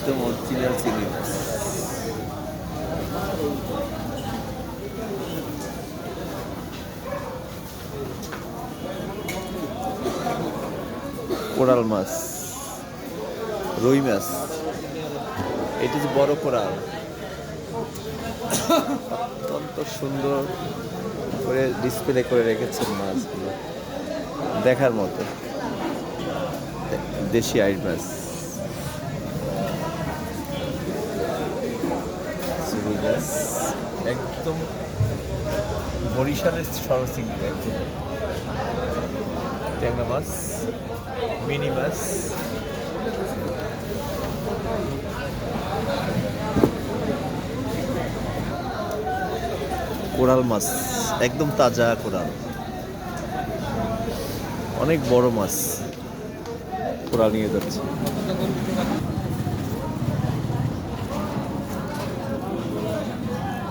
একদম অরিজিনাল চিংড়ি মাছ। কোরাল মাছ, রুই মাছ, এটি যে বড় কোরাল, অত্যন্ত সুন্দর করে ডিসপ্লে করে রেখেছেন মাছগুলো, দেখার মতো। দেশি আইড় মাছ, রুই মাছ, একদম বরিশালের সরসিংড়ি, একদম ট্যাংরা মাছ, মিনি মাছ, কোরাল মাছ, একদম তাজা কোরাল, অনেক বড় মাছ কোরাল নিয়ে যাচ্ছে।